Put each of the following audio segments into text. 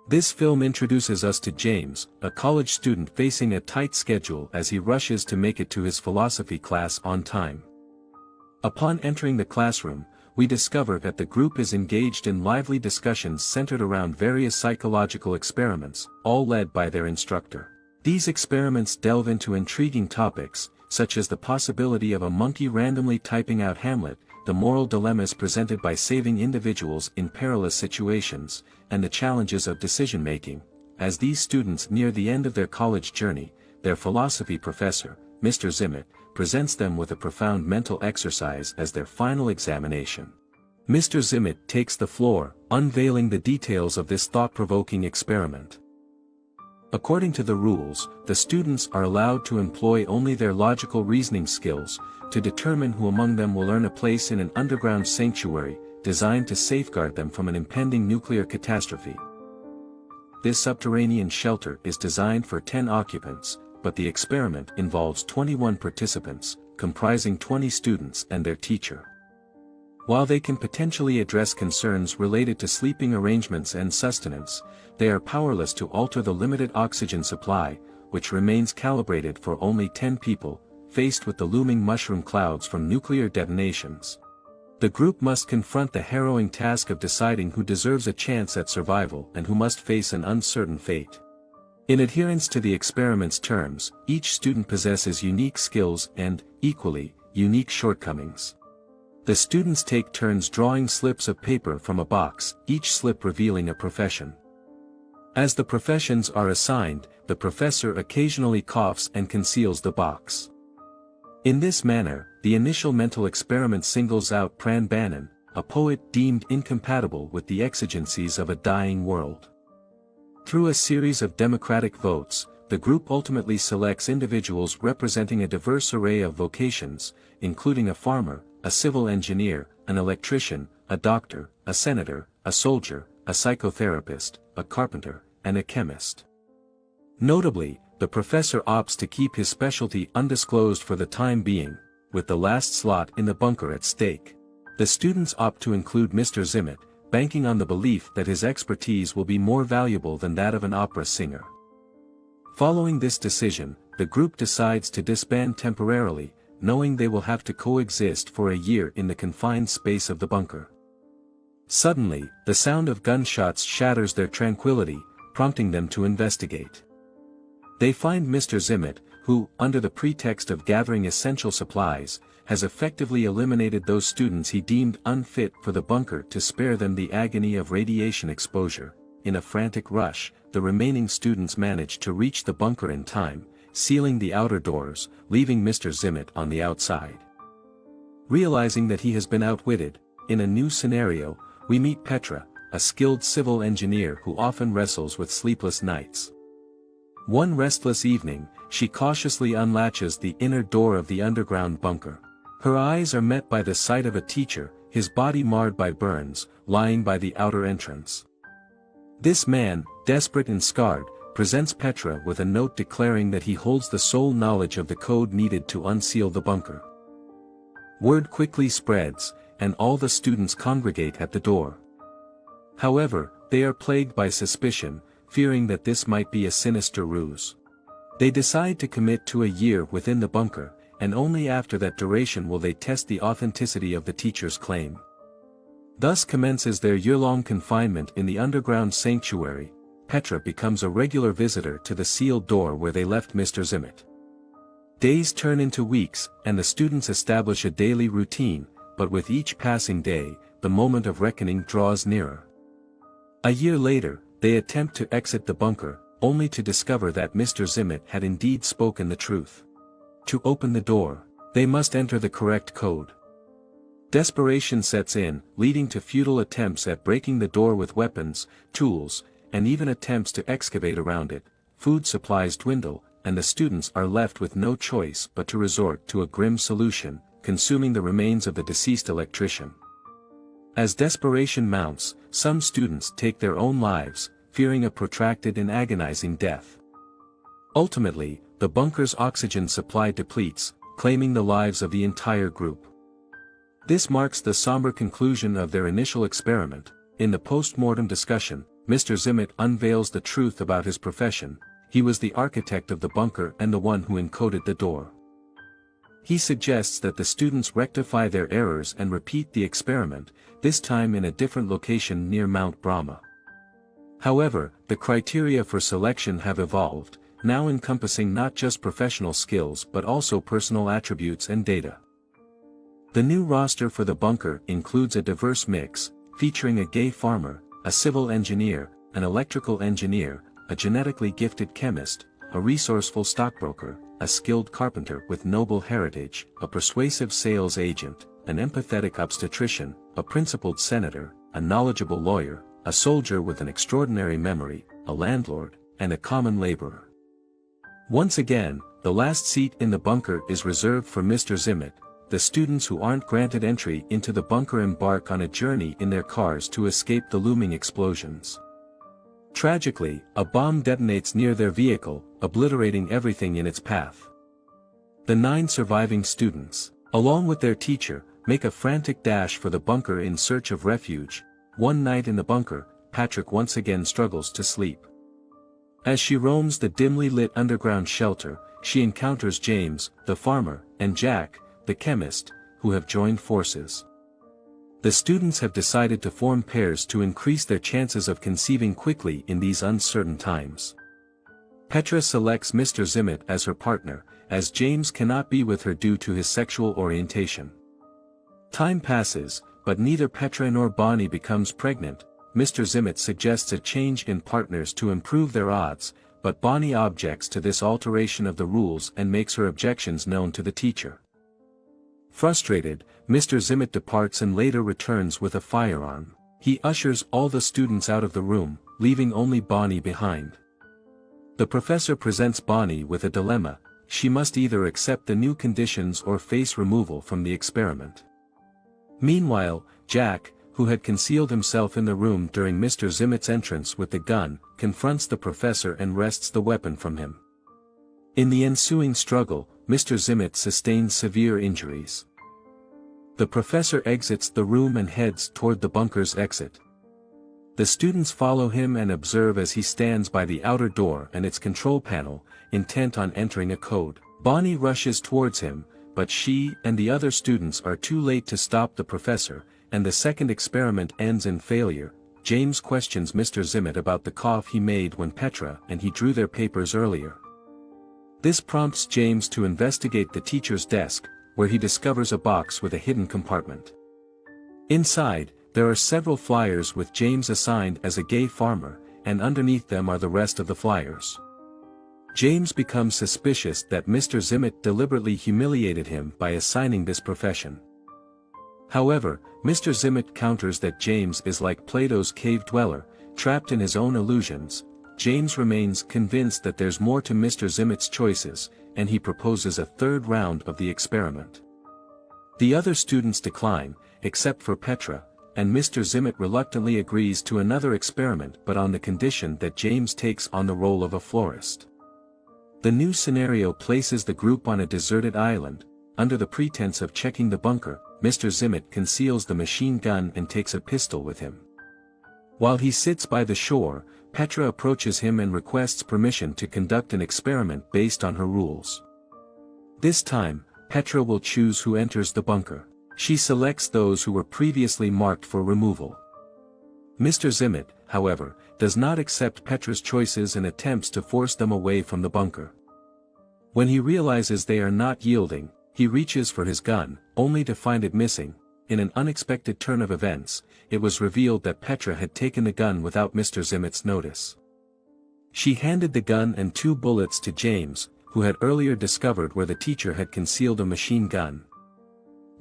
This film introduces us to James, a college student facing a tight schedule as he rushes to make it to his philosophy class on time. Upon entering the classroom, we discover that the group is engaged in lively discussions centered around various psychological experiments, all led by their instructor. These experiments delve into intriguing topics, such as the possibility of a monkey randomly typing out Hamlet, the moral dilemmas presented by saving individuals in perilous situations, and the challenges of decision-making. As these students near the end of their college journey, their philosophy professor, Mr. Zimmett, presents them with a profound mental exercise as their final examination. Mr. Zimmett takes the floor, unveiling the details of this thought-provoking experiment. According to the rules, the students are allowed to employ only their logical reasoning skills, to determine who among them will earn a place in an underground sanctuary, designed to safeguard them from an impending nuclear catastrophe. This subterranean shelter is designed for 10 occupants, but the experiment involves 21 participants, comprising 20 students and their teacher. While they can potentially address concerns related to sleeping arrangements and sustenance, they are powerless to alter the limited oxygen supply, which remains calibrated for only 10 people, faced with the looming mushroom clouds from nuclear detonations. The group must confront the harrowing task of deciding who deserves a chance at survival and who must face an uncertain fate. In adherence to the experiment's terms, each student possesses unique skills and, equally, unique shortcomings. The students take turns drawing slips of paper from a box, each slip revealing a profession. As the professions are assigned, the professor occasionally coughs and conceals the box. In this manner, the initial mental experiment singles out Pran Bannon, a poet deemed incompatible with the exigencies of a dying world. Through a series of democratic votes, the group ultimately selects individuals representing a diverse array of vocations, including a farmer, a civil engineer, an electrician, a doctor, a senator, a soldier, a psychotherapist, a carpenter, and a chemist. Notably, the professor opts to keep his specialty undisclosed for the time being, with the last slot in the bunker at stake. The students opt to include Mr. Zimmett, banking on the belief that his expertise will be more valuable than that of an opera singer. Following this decision, the group decides to disband temporarily, knowing they will have to coexist for a year in the confined space of the bunker. Suddenly, the sound of gunshots shatters their tranquility, prompting them to investigate. They find Mr. Zimmett, who, under the pretext of gathering essential supplies, has effectively eliminated those students he deemed unfit for the bunker to spare them the agony of radiation exposure. In a frantic rush, the remaining students manage to reach the bunker in time, sealing the outer doors, leaving Mr. Zimmett on the outside. Realizing that he has been outwitted, in a new scenario, we meet Petra, a skilled civil engineer who often wrestles with sleepless nights. One restless evening, she cautiously unlatches the inner door of the underground bunker. Her eyes are met by the sight of a teacher, his body marred by burns, lying by the outer entrance. This man, desperate and scarred, presents Petra with a note declaring that he holds the sole knowledge of the code needed to unseal the bunker. Word quickly spreads, and all the students congregate at the door. However, they are plagued by suspicion, fearing that this might be a sinister ruse. They decide to commit to a year within the bunker, and only after that duration will they test the authenticity of the teacher's claim. Thus commences their year-long confinement in the underground sanctuary. Petra becomes a regular visitor to the sealed door where they left Mr. Zimmett. Days turn into weeks, and the students establish a daily routine, but with each passing day, the moment of reckoning draws nearer. A year later, they attempt to exit the bunker, only to discover that Mr. Zimmett had indeed spoken the truth. To open the door, they must enter the correct code. Desperation sets in, leading to futile attempts at breaking the door with weapons, tools, and even attempts to excavate around it. Food supplies dwindle, and the students are left with no choice but to resort to a grim solution, consuming the remains of the deceased electrician. As desperation mounts, some students take their own lives, fearing a protracted and agonizing death. Ultimately, the bunker's oxygen supply depletes, claiming the lives of the entire group. This marks the somber conclusion of their initial experiment. In the post-mortem discussion, Mr. Zimmett unveils the truth about his profession: he was the architect of the bunker and the one who encoded the door. He suggests that the students rectify their errors and repeat the experiment, this time in a different location near Mount Brahma. However, the criteria for selection have evolved, now encompassing not just professional skills but also personal attributes and data. The new roster for the bunker includes a diverse mix, featuring a gay farmer, a civil engineer, an electrical engineer, a genetically gifted chemist, a resourceful stockbroker, a skilled carpenter with noble heritage, a persuasive sales agent, an empathetic obstetrician, a principled senator, a knowledgeable lawyer, a soldier with an extraordinary memory, a landlord, and a common laborer. Once again, the last seat in the bunker is reserved for Mr. Zimmett. The students who aren't granted entry into the bunker embark on a journey in their cars to escape the looming explosions. Tragically, a bomb detonates near their vehicle, obliterating everything in its path. The 9 surviving students, along with their teacher, make a frantic dash for the bunker in search of refuge. One night in the bunker, Patrick once again struggles to sleep. As she roams the dimly lit underground shelter, she encounters James, the farmer, and Jack, the chemist, who have joined forces. The students have decided to form pairs to increase their chances of conceiving quickly in these uncertain times. Petra selects Mr. Zimmett as her partner, as James cannot be with her due to his sexual orientation. Time passes, but neither Petra nor Bonnie becomes pregnant. Mr. Zimmett suggests a change in partners to improve their odds, but Bonnie objects to this alteration of the rules and makes her objections known to the teacher. Frustrated, Mr. Zimmett departs and later returns with a firearm. He ushers all the students out of the room, leaving only Bonnie behind. The professor presents Bonnie with a dilemma: she must either accept the new conditions or face removal from the experiment. Meanwhile, Jack, who had concealed himself in the room during Mr. Zimmett's entrance with the gun, confronts the professor and wrests the weapon from him. In the ensuing struggle, Mr. Zimmett sustains severe injuries. The professor exits the room and heads toward the bunker's exit. The students follow him and observe as he stands by the outer door and its control panel, intent on entering a code. Bonnie rushes towards him, but she and the other students are too late to stop the professor, and the second experiment ends in failure. James questions Mr. Zimmett about the cough he made when Petra and he drew their papers earlier. This prompts James to investigate the teacher's desk, where he discovers a box with a hidden compartment. Inside, there are several flyers with James assigned as a gay farmer, and underneath them are the rest of the flyers. James becomes suspicious that Mr. Zimmett deliberately humiliated him by assigning this profession. However, Mr. Zimmett counters that James is like Plato's cave dweller, trapped in his own illusions. James remains convinced that there's more to Mr. Zimmett's choices, and he proposes a third round of the experiment. The other students decline, except for Petra, and Mr. Zimmett reluctantly agrees to another experiment but on the condition that James takes on the role of a florist. The new scenario places the group on a deserted island. Under the pretense of checking the bunker, Mr. Zimmett conceals the machine gun and takes a pistol with him. While he sits by the shore, Petra approaches him and requests permission to conduct an experiment based on her rules. This time, Petra will choose who enters the bunker. She selects those who were previously marked for removal. Mr. Zimmett, however, does not accept Petra's choices and attempts to force them away from the bunker. When he realizes they are not yielding, he reaches for his gun, only to find it missing. In an unexpected turn of events, it was revealed that Petra had taken the gun without Mr. Zimmett's notice. She handed the gun and 2 bullets to James, who had earlier discovered where the teacher had concealed a machine gun.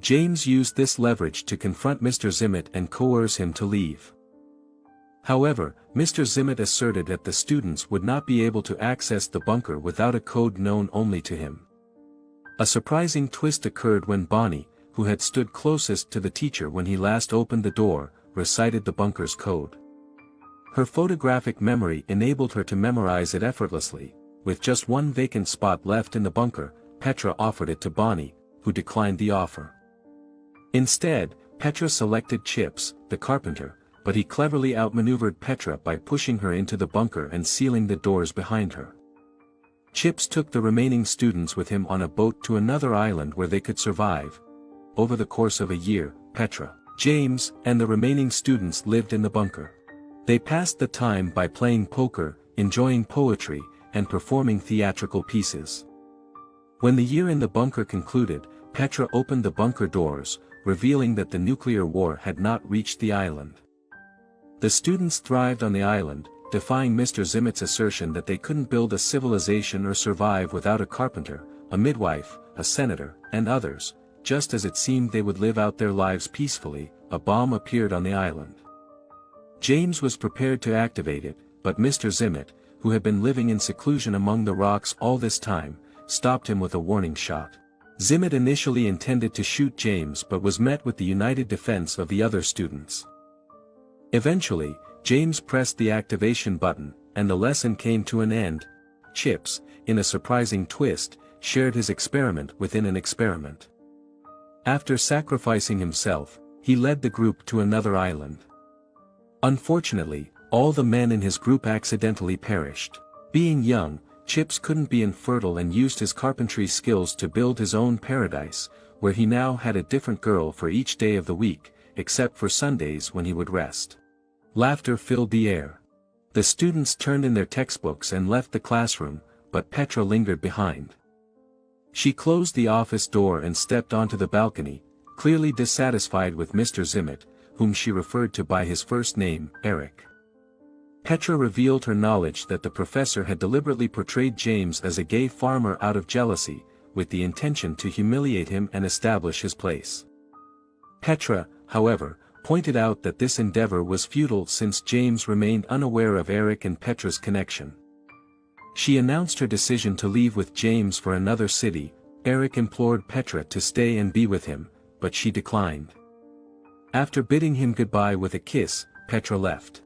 James used this leverage to confront Mr. Zimmett and coerce him to leave. However, Mr. Zimmett asserted that the students would not be able to access the bunker without a code known only to him. A surprising twist occurred when Bonnie, who had stood closest to the teacher when he last opened the door, recited the bunker's code. Her photographic memory enabled her to memorize it effortlessly. With just one vacant spot left in the bunker, Petra offered it to Bonnie, who declined the offer. Instead, Petra selected Chips, the carpenter, but he cleverly outmaneuvered Petra by pushing her into the bunker and sealing the doors behind her. Chips took the remaining students with him on a boat to another island where they could survive. Over the course of a year, Petra, James, and the remaining students lived in the bunker. They passed the time by playing poker, enjoying poetry, and performing theatrical pieces. When the year in the bunker concluded, Petra opened the bunker doors, revealing that the nuclear war had not reached the island. The students thrived on the island, defying Mr. Zimmet's assertion that they couldn't build a civilization or survive without a carpenter, a midwife, a senator, and others. Just as it seemed they would live out their lives peacefully, a bomb appeared on the island. James was prepared to activate it, but Mr. Zimmet, who had been living in seclusion among the rocks all this time, stopped him with a warning shot. Zimmet initially intended to shoot James but was met with the united defense of the other students. Eventually, James pressed the activation button, and the lesson came to an end. Chips, in a surprising twist, shared his experiment within an experiment. After sacrificing himself, he led the group to another island. Unfortunately, all the men in his group accidentally perished. Being young, Chips couldn't be infertile and used his carpentry skills to build his own paradise, where he now had a different girl for each day of the week, except for Sundays when he would rest. Laughter filled the air. The students turned in their textbooks and left the classroom, but Petra lingered behind. She closed the office door and stepped onto the balcony, clearly dissatisfied with Mr. Zimmet, whom she referred to by his first name, Eric. Petra revealed her knowledge that the professor had deliberately portrayed James as a gay farmer out of jealousy, with the intention to humiliate him and establish his place. Petra, however, pointed out that this endeavor was futile since James remained unaware of Eric and Petra's connection. She announced her decision to leave with James for another city. Eric implored Petra to stay and be with him, but she declined. After bidding him goodbye with a kiss, Petra left.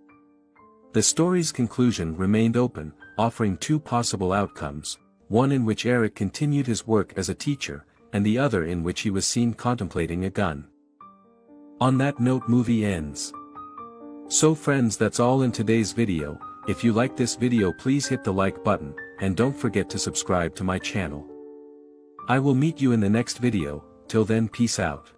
The story's conclusion remained open, offering two possible outcomes, one in which Eric continued his work as a teacher, and the other in which he was seen contemplating a gun. On that note, movie ends. So friends, that's all in today's video. If you like this video, please hit the like button, and don't forget to subscribe to my channel. I will meet you in the next video. Till then, peace out.